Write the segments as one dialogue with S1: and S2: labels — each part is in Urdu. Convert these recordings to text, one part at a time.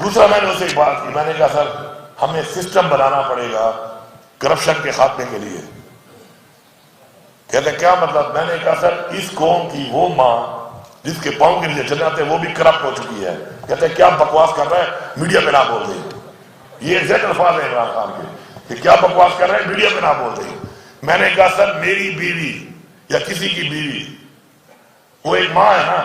S1: دوسرا میں نے اسے ایک بات کی، میں نے کہا سر ہمیں سسٹم بنانا پڑے گا کرپشن کے خاتمے کے لیے۔ کہتے ہیں کیا مطلب؟ میں نے کہا سر اس قوم کی وہ ماں جس کے پاؤں کے لیے جنت ہے وہ بھی کرپٹ ہو چکی ہے۔ کہتے ہیں کیا بکواس کر رہا ہے، میڈیا پہ نہ بول دیں۔ یہ ایگزیکٹ الفاظ ہیں عمران خان کے کہ کیا بکواس کر رہے ہیں، میڈیا پہ نہ بول دیں۔ میں نے کہا سر میری بیوی یا کسی کی بیوی وہ ایک ماں ہے نا،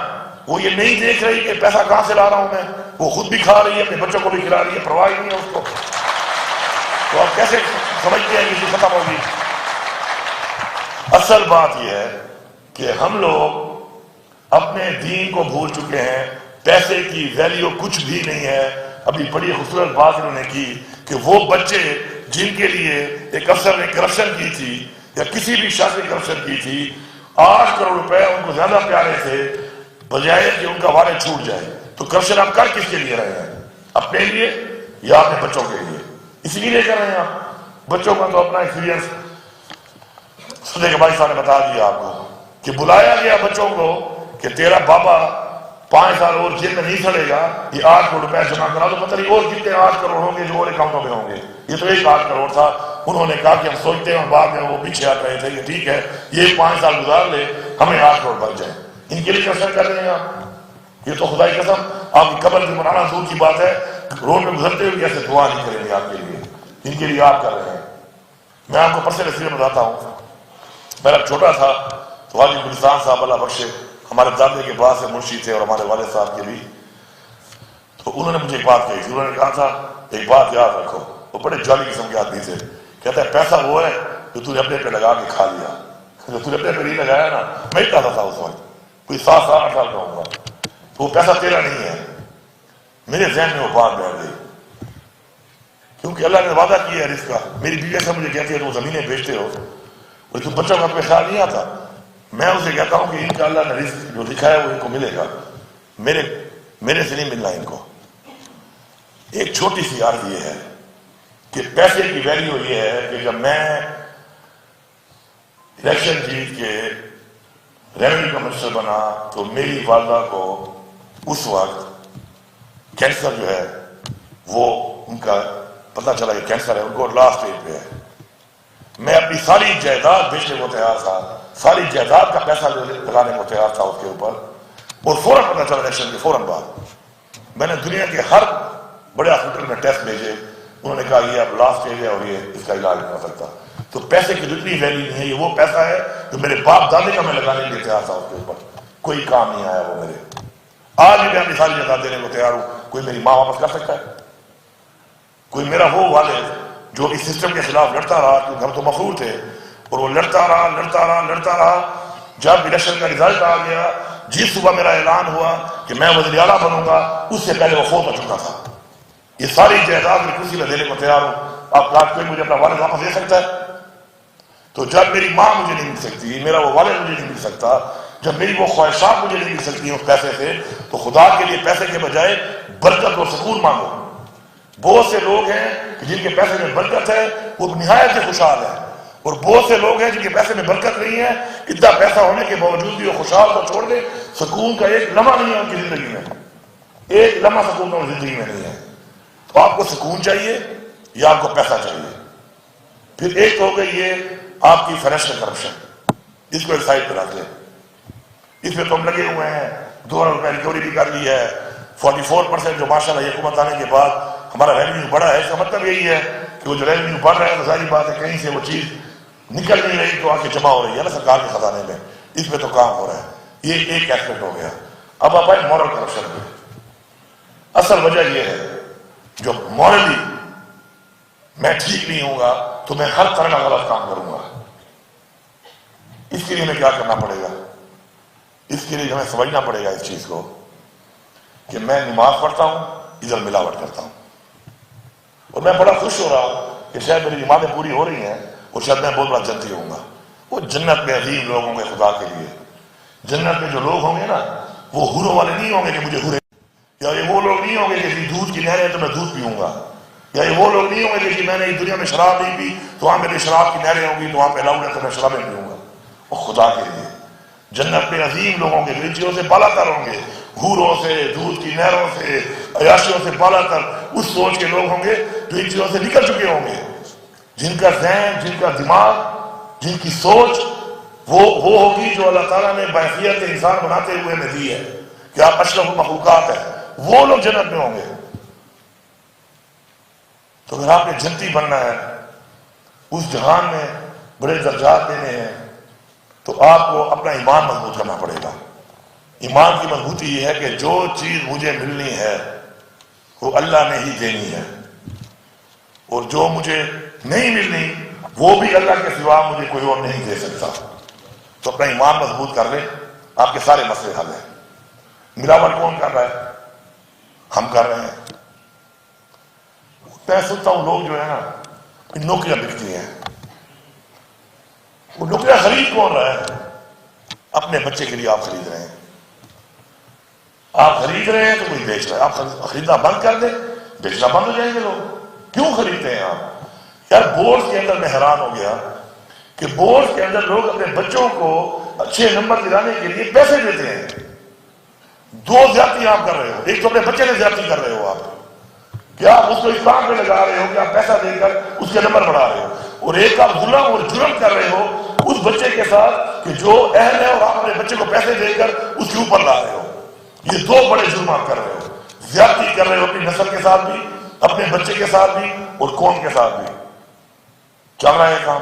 S1: وہ یہ نہیں دیکھ رہی کہ پیسہ کہاں سے لا رہا ہوں میں، وہ خود بھی کھا رہی ہے، اپنے بچوں کو بھی کھلا رہی ہے، پرواہ نہیں ہے اس کو، تو آپ کیسے سمجھتے ہیں کہ ختم ہوگی؟ اصل بات یہ ہے کہ ہم لوگ اپنے دین کو بھول چکے ہیں، پیسے کی ویلیو کچھ بھی نہیں ہے۔ ابھی بڑی خوبصورت بات انہوں نے کی کہ وہ بچے جن کے لیے ایک افسر نے کرپشن کی تھی یا کسی بھی شخص نے کرپشن کی تھی، 8 کروڑ روپے ان کو زیادہ پیارے تھے بجائے کہ ان کا والد چھوٹ جائے۔ تو کرپشن آپ کر کس کے لیے رہے ہیں؟ اپنے لیے یا اپنے بچوں کے لیے؟ اسی لیے کر رہے ہیں آپ۔ بچوں کا تو اپنا ایکسپیرینس صدیق کے بھائی صاحب نے بتا دیا آپ کو کہ بلایا گیا بچوں کو کہ تیرا بابا 5 سال اور جیل میں نہیں سڑے گا، یہ 8 کروڑ روپے جمع کرا تو پتہ نہیں اور کتنے 8 کروڑ ہوں گے جو اور اکاؤنٹوں میں ہوں گے۔ یہ تو ایک 8 کروڑ تھا۔ انہوں نے کہا کہ ہم سوچتے ہیں، اور بعد میں وہ پیچھے ہٹ رہے تھے کہ ٹھیک ہے یہ 5 سال گزار لے، ہمیں 8 کروڑ بچ جائیں۔ ان کے لیے کیسے کر رہے ہیں آپ؟ یہ تو خدا کی قسم آپ کی قبر کی بنانا دور کی بات ہے، روڈ میں گزرتے ہوئے ایسے دعا نہیں کریں گے آپ کے لیے، ان کے لیے آپ کر رہے ہیں۔ میں آپ کو پرسنل ایکسپیرینس بتاتا ہوں۔ میرا چھوٹا تھا تو حاجی گلستان صاحب اللہ بخشے ہمارے دادے کے بعد سے منشی تھے اور ہمارے والد صاحب کے بھی، تو انہوں نے مجھے ایک بات کہی تھی۔ انہوں نے کہا تھا ایک بات یاد رکھو، وہ بڑے جعلی قسم کے آدمی تھے، کہتے ہیں پیسہ وہ ہے جو تو نے اپنے پہ لگا کے کھا لیا، جو تو نے اپنے پہ نہیں لگایا نا۔ میں ہی کہتا تھا اس وقت، کوئی 7-8 سال کا ہوں گا، تو وہ پیسہ تیرا نہیں ہے۔ میرے ذہن میں وہ بات بیٹھ گئی کیونکہ اللہ نے وعدہ کیا ہے رزق کا۔ میری بیوی سے مجھے کہتی ہے تو زمینیں بیچتے ہو اور تو بچوں کا تمہیں خیال نہیں آتا۔ میں اسے کہتا ہوں کہ ان کا اللہ نے رزق جو لکھا ہے وہ ان کو ملے گا، میرے سے نہیں ملنا ان کو۔ ایک چھوٹی سی عرض یہ ہے کہ پیسے کی ویلیو یہ ہے کہ جب میں الیکشن جیت کے ریونیو کا منسٹر بنا تو میری والدہ کو اس وقت کینسر جو ہے وہ ان کا پتہ چلا کہ کینسر ہے، ان کو لاسٹ اسٹیج پہ ہے۔ میں اپنی ساری جائیداد بیچنے کو تیار تھا، ساری جائیداد کا پیسہ لگانے کو تیار تھا اس کے اوپر، اور فوراً پتہ چلا الیکشن کے فوراً بعد میں نے دنیا کے ہر بڑے ہاسپٹل میں ٹیسٹ بھیجے، انہوں نے کہا یہ اب لاسٹ اسٹیج ہے اور یہ اس کا علاج نہیں ہو سکتا۔ تو پیسے کی جتنی ویلیو نہیں ہے، یہ وہ پیسہ ہے جو میرے باپ دادے کا میں لگانے کے لیے تیار تھا اس کے اوپر، کوئی کام نہیں آیا وہ میرے۔ آج بھی میں اپنی ساری جائیداد دینے کو تیار ہوں، کوئی میری ماں واپس کر سکتا ہے؟ کوئی میرا وہ والد جو اس سسٹم کے خلاف لڑتا رہا، کیونکہ ہم تو مفرور تھے، اور وہ لڑتا رہا، جب الیکشن کا رزلٹ آ گیا، جس صبح میرا اعلان ہوا کہ میں وزیر اعلیٰ بنوں گا، اس سے پہلے وہ فوت ہو چکا تھا۔ یہ ساری جائیداد میں کرسی میں دینے کو تیار ہوں، آپ آج کوئی مجھے اپنا والد واپس دے سکتا ہے؟ تو جب میری ماں مجھے نہیں مل سکتی، میرا وہ والد مجھے نہیں مل سکتا، جب میری وہ خواہشات مجھے نہیں مل سکتی اس پیسے سے، تو خدا کے لیے پیسے کے بجائے برکت اور سکون مانگو۔ بہت سے لوگ ہیں کہ جن کے پیسے میں برکت ہے وہ نہایت ہی خوشحال ہیں، اور بہت سے لوگ ہیں جن کے پیسے میں برکت نہیں ہے، اتنا پیسہ ہونے کے باوجود بھی وہ خوشحال کو چھوڑ دے، سکون کا ایک لمحہ نہیں ہے ان کی زندگی میں، ایک لمحہ سکون کا زندگی میں نہیں ہے۔ تو آپ کو سکون چاہیے یا آپ کو پیسہ چاہیے؟ پھر ایک ہو گئی یہ آپ کی فائنینشیل کرپشن، اس کو ایک سائڈ پہ رکھ لیں، اس پہ تو ہم لگے ہوئے ہیں، 2 روپے ریکوری بھی کر لی ہے، 44% جو ماشاءاللہ یہ حکومت آنے کے بعد ہمارا ریونیو بڑھا ہے۔ اس کا مطلب یہی ہے کہ وہ جو ریونیو بڑھ رہا ہے تو ظاہری بات ہے کہیں سے وہ چیز نکل نہیں رہی تو آ کے جمع ہو رہی ہے نا سرکار کے خزانے میں، اس پہ تو کام ہو رہا ہے۔ یہ ایک ایسپیکٹ ہو گیا۔ اب آپ آئے مورل کرپشن پہ۔ اصل وجہ یہ ہے جو مورلی میں ٹھیک نہیں ہوں گا تو میں ہر طرح کا غلط کام کروں گا۔ اس کے لیے ہمیں کیا کرنا پڑے گا؟ اس کے لیے ہمیں سمجھنا پڑے گا اس چیز کو کہ میں نماز پڑھتا ہوں، ادھر ملاوٹ کرتا ہوں، اور میں بڑا خوش ہو رہا ہوں کہ شاید میری نمازیں پوری ہو رہی ہیں اور شاید میں بہت بڑا جنتی ہوں گا۔ وہ جنت میں عظیم لوگ ہوں گے خدا کے لیے۔ جنت میں جو لوگ ہوں گے نا وہ حوروں والے نہیں ہوں گے کہ مجھے حوریں، یا یہ وہ لوگ نہیں ہوں گے کہ دودھ کی نہریں تو میں دودھ پیوں گا، یا یہ وہ لوگ نہیں ہوں گے کہ میں نے اس دنیا میں شراب نہیں پی تو وہاں میری شراب کی نہریں ہوں گی تو وہاں پہ الاؤڈ ہے تو میں شرابیں پیوں گا۔ وہ خدا کے لیے جنت میں عظیم لوگ ہوں گے جو ان چیزوں سے بالا تر ہوں گے، حوروں سے، دودھ کی نہروں سے، عیاشیوں سے بالا تر اس سوچ کے لوگ ہوں گے جو ان چیزوں سے نکل چکے ہوں گے، جن کا ذہن، جن کا دماغ، جن کی سوچ وہ ہوگی جو اللہ تعالیٰ نے بحیثیت انسان بناتے ہوئے میں دی ہے کہ آپ اشرف المخلوقات ہیں، وہ لوگ جنت میں ہوں گے۔ تو اگر آپ نے جنتی بننا ہے، اس جہان میں بڑے درجات دینے ہیں، تو آپ کو اپنا ایمان مضبوط کرنا پڑے گا۔ ایمان کی مضبوطی یہ ہے کہ جو چیز مجھے ملنی ہے وہ اللہ نے ہی دینی ہے، اور جو مجھے نہیں ملنی وہ بھی اللہ کے سوا مجھے کوئی اور نہیں دے سکتا۔ تو اپنا ایمان مضبوط کر لیں، آپ کے سارے مسئلے حل ہیں۔ ملاوٹ کون کر رہا ہے؟ ہم کر رہے ہیں۔ میں سنتا ہوں لوگ جو ہے نا نوکریاں بکتی ہیں، وہ نوکریاں خرید کون رہا ہے؟ اپنے بچے کے لیے آپ خرید رہے ہیں، آپ خرید رہے ہیں تو کوئی بیچ رہا ہے، آپ خریدنا بند کر دیں، بیچنا بند ہو جائیں گے لوگ۔ کیوں خریدتے ہیں آپ؟ یار بورڈ کے اندر میں حیران ہو گیا کہ بورڈ کے اندر لوگ اپنے بچوں کو اچھے نمبر دلانے کے لیے پیسے دیتے ہیں۔ دو زیادتی آپ کر رہے ہو، ایک تو اپنے بچے سے زیادتی کر رہے ہو آپ کہ آپ اس کو اسلام پہ لگا رہے ہو کہ آپ پیسہ دے کر اس کے نمبر بڑھا رہے ہو، اور ایک آپ ظلم اور جرم کر رہے ہو اس بچے کے ساتھ کہ جو اہل ہے اور آپ اپنے بچے کو پیسے دے کر اس کے اوپر لا رہے ہو۔ یہ دو بڑے جرم آپ کر رہے ہو، زیادتی کر رہے ہو اپنی نسل کے ساتھ بھی، اپنے بچے کے ساتھ بھی، اور قوم کے ساتھ بھی۔ چل رہا ہے کام،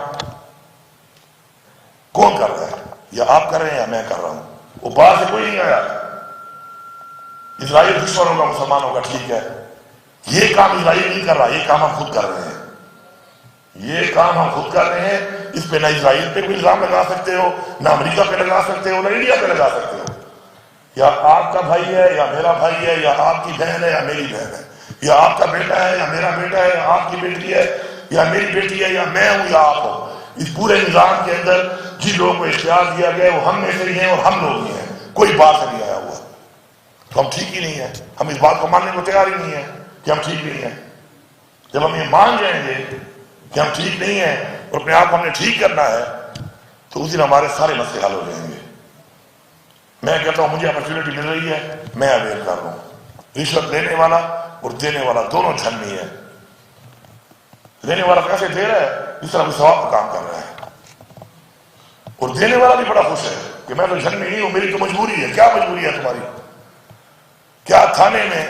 S1: کون کر رہا ہے؟ یا آپ کر رہے ہیں یا میں کر رہا ہوں؟ وہ باہر سے کوئی نہیں آیا۔ اسرائیل دشمن ہوگا مسلمانوں کا، ٹھیک ہے، یہ کام اسرائیل نہیں کر رہا، یہ کام ہم خود کر رہے ہیں، یہ کام ہم خود کر رہے ہیں۔ اس پہ نہ اسرائیل پہ کوئی الزام لگا سکتے ہو، نہ امریکہ پہ لگا سکتے ہو، نہ انڈیا پہ لگا سکتے ہو۔ یا آپ کا بھائی ہے یا میرا بھائی ہے، یا آپ کی بہن ہے یا میری بہن ہے، یا آپ کا بیٹا ہے یا میرا بیٹا ہے، یا آپ کی بیٹی ہے یا میری بیٹی ہے، یا میں ہوں یا آپ ہوں، اس پورے نظام کے اندر جن لوگوں کو اختیار دیا گیا ہے وہ ہم میں سے ہی ہیں اور ہم لوگ ہی ہیں، کوئی باہر سے نہیں آیا ہوا۔ تو ہم ٹھیک ہی نہیں ہیں، ہم اس بات کو ماننے کو تیار ہی نہیں ہیں کہ ہم ٹھیک نہیں ہیں۔ جب ہم یہ مان جائیں گے کہ ہم ٹھیک نہیں ہیں اور اپنے آپ کو ہم نے ٹھیک کرنا ہے، تو اس دن ہمارے سارے مسئلے حل ہو جائیں گے۔ میں کہتا ہوں مجھے اپرچونٹی مل رہی ہے، میں اویل کر رہا ہوں۔ رشوت لینے والا اور دینے والا دونوں جھنی ہے۔ لینے والا پیسے دے رہا ہے اس طرح کوئی ثواب کا کام کر رہا ہے، اور دینے والا بھی بڑا خوش ہے کہ میں تو جھنی نہیں ہوں، میری تو مجبوری ہے۔ کیا مجبوری ہے تمہاری؟ کیا تھانے میں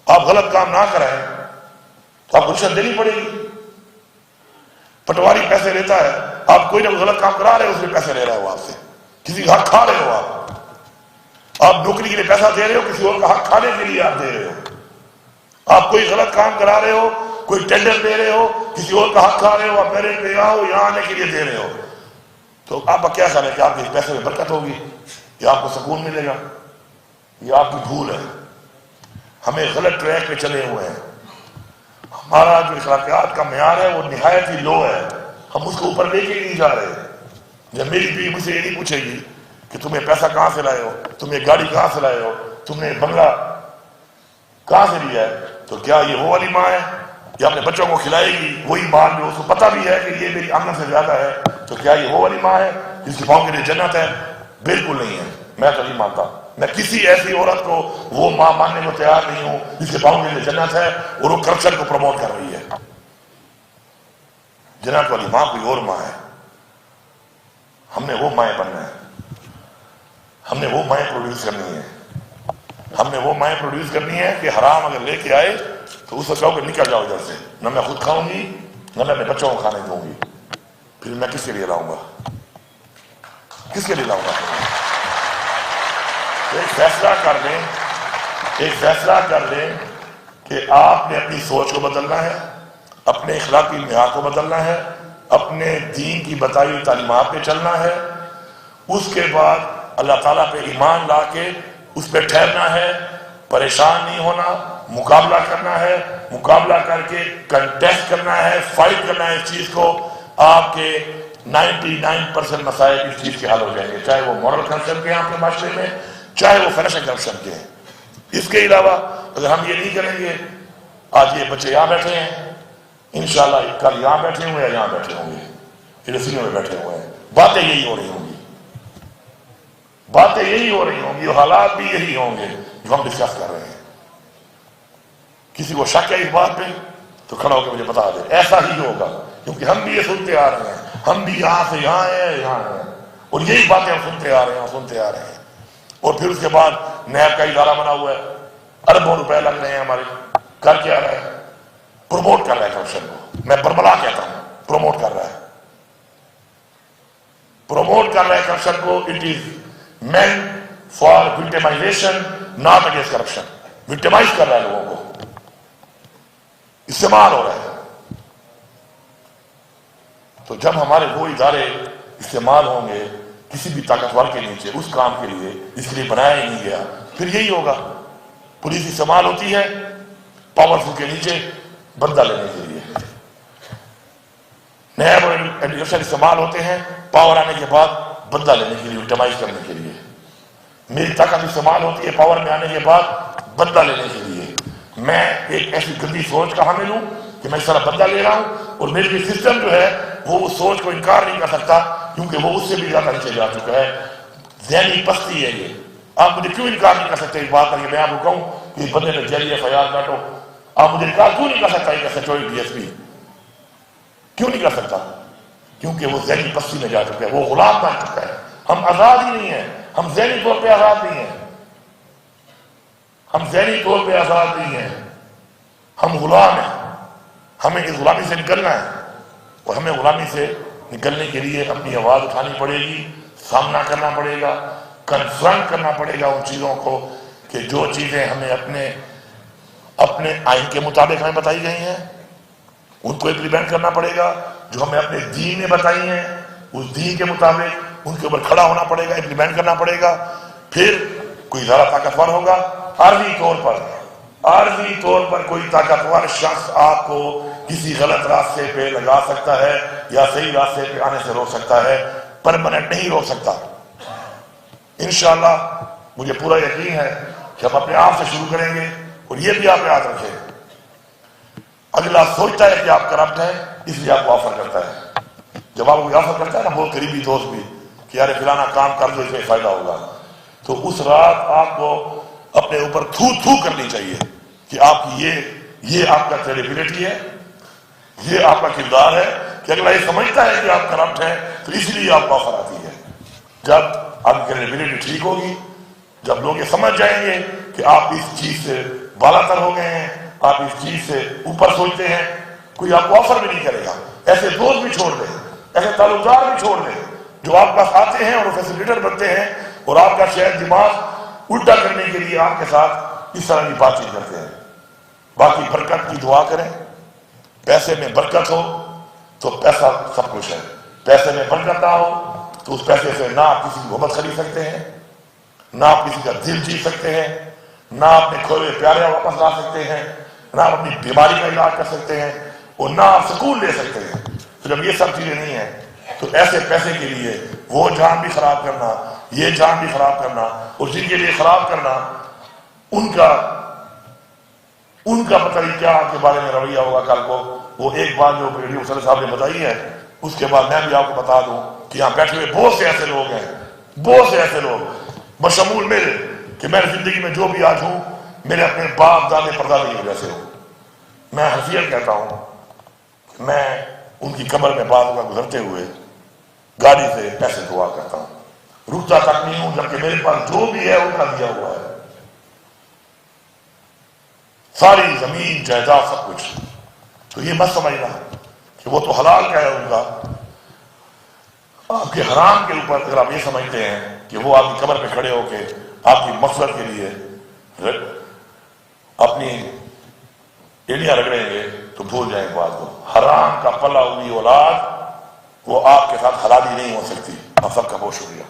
S1: آپ غلط کام نہ کریں تو آپ کو رشوت دینی پڑے گی؟ پٹواری پیسے لیتا ہے، آپ کوئی نہ کوئی غلط کام کرا رہے ہو، اس میں پیسے لے رہا ہے وہ آپ سے، کسی کا حق کھا رہے ہو آپ نوکری کے لیے پیسہ دے رہے ہو، کسی اور کا حق کھانے کے لیے آپ دے رہے ہو، آپ کوئی غلط کام کرا رہے ہو، کوئی ٹینڈر دے رہے ہو، کسی اور کا حق کھا رہے ہو، آپ میرے پہ آؤ یہاں آنے کے لیے دے رہے ہو، تو آپ کا کیا خیال ہے کہ آپ کے پیسے میں برکت ہوگی یا آپ کو سکون ملے گا؟ یہ آپ کی بھول ہے۔ ہمیں غلط ٹریک پہ چلے ہوئے ہیں، ہمارا جو اخلاقیات کا معیار ہے وہ نہایت ہی لو ہے، ہم اس کو اوپر لے کے نہیں جا رہے۔ جب میری بیوی مجھ سے یہ نہیں پوچھے گی کہ تمہیں پیسہ کہاں سے لائے ہو، تمہیں گاڑی کہاں سے لائے ہو، تم نے بنگلہ کہاں سے لیا ہے، تو کیا یہ وہ والی ماں ہے؟ یا اپنے بچوں کو کھلائے گی وہی مال جو اس کو پتہ بھی ہے کہ یہ میری آمدن سے زیادہ ہے، تو کیا یہ وہ والی ماں ہے جس کے پاؤں کے لیے جنت ہے؟ بالکل نہیں ہے، میں تو نہیں مانتا۔ میں کسی ایسی عورت کو وہ ماں ماننے کو تیار نہیں ہوں جس کے پاؤں کے لیے جنت ہے اور وہ کرپشن کو پروموٹ کر رہی ہے۔ جنت والی ماں کوئی اور ماں ہے، ہم نے وہ مائیں بننا ہے، ہم نے وہ مائیں پروڈیوس کرنی ہے، ہم نے وہ مائیں پروڈیوس کرنی ہے کہ حرام اگر لے کے آئے تو اس کو کہو کہ نکل جاؤ ادھر سے، نہ میں خود کھاؤں گی نہ میں اپنے بچوں کو کھانے دوں گی، پھر میں کس کے لیے لاؤں گا؟ کس کے لیے لاؤں گا؟ ایک فیصلہ کر لیں، ایک فیصلہ کر لیں کہ آپ نے اپنی سوچ کو بدلنا ہے، اپنے اخلاقی معیار کو بدلنا ہے، اپنے دین کی بتائی ہوئی تعلیمات پہ چلنا ہے، اس کے بعد اللہ تعالیٰ پہ ایمان لا کے اس پہ ٹھہرنا ہے، پریشان نہیں ہونا، مقابلہ کرنا ہے، مقابلہ کر کے کنٹیسٹ کرنا ہے، فائٹ کرنا ہے اس چیز کو، آپ کے 99% مسائل اس چیز کے حل ہو جائیں گے، چاہے وہ مورل کنسرن کے ہیں آپ کے معاشرے میں، چاہے وہ فائنینشل کرپشن کے ہیں۔ اس کے علاوہ اگر ہم یہ نہیں کریں گے، آج یہ بچے یہاں بیٹھے ہیں، انشاءاللہ کل یہاں بیٹھے ہوئے ہیں، یہاں بیٹھے ہوں گے، یونیورسٹیوں میں بیٹھے ہوئے ہیں، باتیں یہی ہو رہی ہوں گی، باتیں یہی ہو رہی ہوں گی، حالات بھی یہی ہوں گے جو ہم ڈسکس کر رہے ہیں۔ کسی کو شک ہے اس بات پہ تو کھڑا ہو کے مجھے بتا دے، ایسا ہی ہوگا، کیونکہ ہم بھی یہ سنتے آ رہے ہیں، ہم بھی یہاں سے یہاں ہیں، یہاں ہیں، اور یہی باتیں ہم سنتے آ رہے ہیں، سنتے آ رہے ہیں۔ اور پھر اس کے بعد نیب کا ادارہ بنا ہوا ہے، اربوں روپے لگ رہے ہیں ہمارے، کر کیا رہا ہے؟ پروموٹ کر رہا ہے کرپشن کو۔ میں بربلا کہتا ہوں، پروموٹ کر رہا ہے، پروموٹ کر رہا ہے کرپشن کو۔ It is mean for victimization not against corruption. Victimize کر رہا ہے لوگوں کو، استعمال ہو رہا ہے۔ تو جب ہمارے وہ ادارے استعمال ہوں گے کسی بھی طاقتور کے نیچے اس کام کے لیے جس کے لیے بنایا ہی نہیں گیا، پھر یہی ہوگا۔ پولیس استعمال ہوتی ہے پاورفل کے نیچے بدلہ لینے کے لیے، نیب اور ایڈمنسٹریشن استعمال ہوتے ہیں پاور آنے کے بعد بدلہ لینے کے لیے، وکٹمائز کرنے کے لیے۔ میری طاقت استعمال ہوتی ہے پاور میں آنے کے بعد بدلہ لینے کے لیے۔ میں ایک ایسی گندی سوچ کا حامل ہوں کہ میں اس طرح بدلہ لے رہا ہوں، اور میری سسٹم جو ہے وہ اس سوچ کو انکار نہیں کر سکتا، کیونکہ وہ اس سے بھی زیادہ نیچے جا چکا ہے۔ ذہنی پستی ہے یہ۔ آپ مجھے کیوں انکار نہیں کر سکتے اس بات کا کہ میں آپ کو کہوں کہ اس بندے نے جیلی FIR کاٹو؟ آپ مجھے انکار کیوں نہیں کر سکتا ایک SHO DSP؟ کیوں نہیں کر سکتا؟ کیونکہ وہ ذہنی پستی میں جا چکا ہے، وہ غلام بن چکا ہے۔ ہم آزاد ہی نہیں ہیں، ہم ذہنی طور پہ آزاد نہیں ہیں، ہم ذہنی طور پہ آزاد نہیں ہیں، ہم غلام ہیں۔ ہمیں اس غلامی سے نکلنا ہے، اور ہمیں غلامی سے نکلنے کے لیے اپنی آواز اٹھانی پڑے گی، سامنا کرنا پڑے گا، کنفرنٹ کرنا پڑے گا ان چیزوں کو کہ جو چیزیں ہمیں اپنے آئین کے مطابق ہمیں بتائی گئی ہیں ان کو امپلیمنٹ کرنا پڑے گا، جو ہمیں اپنے دین نے بتائی ہیں اس دین کے مطابق ان کے اوپر کھڑا ہونا پڑے گا، امپلیمنٹ کرنا پڑے گا۔ پھر کوئی ادارہ طاقتور ہوگا، عارضی طور پر کوئی طاقتور شخص آپ کو کسی غلط راستے پہ لگا سکتا ہے یا صحیح راستے پہ آنے سے روک سکتا ہے، پرماننٹ نہیں روک سکتا۔ انشاءاللہ مجھے پورا یقین ہے کہ ہم اپنے آپ سے شروع کریں گے، اور یہ بھی آپ یاد رکھیں، اگلا سوچتا ہے کہ آپ کرپٹ ہیں اس لیے آپ کو آفر کرتا ہے۔ جب آپ کو آفر کرتا ہے نا بہت قریبی دوست بھی کہ یار فلانا کام کر دو اس میں فائدہ ہوگا، تو اس رات آپ کو اپنے اوپر تھو کرنی چاہیے کہ آپ کی یہ آپ کا کریڈیبلٹی ہے، یہ آپ کا کردار ہے کہ اگلا یہ سمجھتا ہے کہ آپ کرپٹ ہیں تو اس لیے آپ کو آفر آتی ہے۔ جب آپ کی کریڈیبلٹی ٹھیک ہوگی، جب لوگ یہ سمجھ جائیں گے کہ آپ اس چیز سے بالا تر ہو گئے ہیں، آپ اس چیز سے اوپر سوچتے ہیں، کوئی آپ کو آفر بھی نہیں کرے گا۔ ایسے دوست بھی چھوڑ دیں، ایسے تعلقدار بھی چھوڑ دیں جو آپ پاس آتے ہیں اور وہ فیسیلیٹر بنتے ہیں اور آپ کا شاید دماغ الٹا کرنے کے لیے آپ کے ساتھ اس طرح کی بات چیت کرتے ہیں۔ باقی برکت کی دعا کریں، پیسے میں برکت ہو تو پیسہ سب کچھ ہے، پیسے میں برکت نہ ہو تو اس پیسے سے نہ آپ کسی کی محبت خرید سکتے ہیں، نہ آپ کسی کا دل جیت سکتے ہیں، نہ اپنے کھوئے ہوئے پیارے واپس لا سکتے ہیں، نہ آپ اپنی بیماری کا علاج کر سکتے ہیں، اور نہ آپ سکون لے سکتے ہیں۔ تو جب یہ سب چیزیں نہیں ہیں تو ایسے پیسے کے لیے وہ جان بھی خراب کرنا، یہ جان بھی خراب کرنا، اور جن کے لیے خراب کرنا ان کا پتہ نہیں کیا آپ کے بارے میں رویہ ہوگا کل کو۔ وہ ایک بات جو ریڈیو صدر صاحب نے بتائی ہے، اس کے بعد میں بھی آپ کو بتا دوں کہ یہاں بیٹھے ہوئے بہت سے ایسے لوگ ہیں، بہت سے ایسے لوگ بشمول میرے، کہ میں زندگی میں جو بھی آج ہوں میرے اپنے باپ دادے پردادے کی وجہ سے ہوں۔ میں حیثیت کہتا ہوں کہ میں ان کی قبر میں بعض کا گزرتے ہوئے گاڑی سے ایسے دعا کرتا ہوں، رکتا تک نہیں ہوں جبکہ میرے پاس جو بھی ہے ان کا دیا ہوا ہے، ساری زمین جائیداد سب کچھ۔ تو یہ مت سمجھنا کہ وہ تو حلال کا ہے ان کا، آپ کے حرام کے اوپر اگر آپ یہ سمجھتے ہیں کہ وہ آپ کی قبر پہ کھڑے ہو کے آپ کی مغفرت کے لیے اپنی ایڑیاں رگڑیں گے تو بھول جائیں بات کو۔ حرام کا پلا ہوئی اولاد وہ آپ کے ساتھ حلالی نہیں ہو سکتی۔ آپ سب کا بہت شکریہ۔